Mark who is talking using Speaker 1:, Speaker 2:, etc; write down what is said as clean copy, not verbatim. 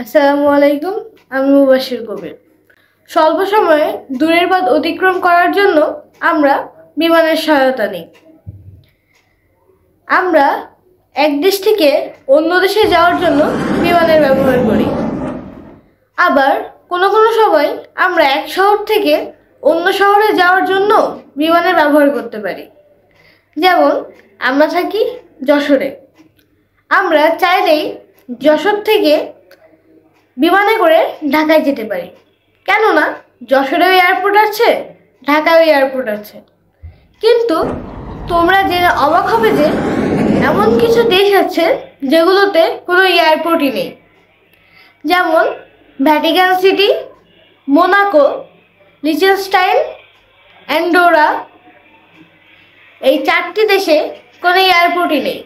Speaker 1: আসসালামু আলাইকুম। আমি মুবাশির কবির। স্বল্প সময়ে দূরের পথ অতিক্রম করার জন্য আমরা বিমানের সহায়তা নিই। আমরা এক দেশ থেকে অন্য দেশে যাওয়ার জন্য বিমানের ব্যবহার করি। আবার কোনো কোনো সময় আমরা এক শহর থেকে অন্য শহরে যাওয়ার জন্য বিমানের ব্যবহার করতে পারি। যেমন আমরা থাকি যশোরে, আমরা চাইলেই যশোর থেকে বিমানে করে ঢাকায় যেতে পারি, কেননা যশোরেও এয়ারপোর্ট আছে, ঢাকায়ও এয়ারপোর্ট আছে। কিন্তু তোমরা জেনে অবাক হবে যে এমন কিছু দেশ আছে যেগুলোতে কোনো এয়ারপোর্টই নেই। যেমন Vatican city, Monaco, Liechtenstein, Andorra. এই 4টি দেশে কোনো এয়ারপোর্টই নেই।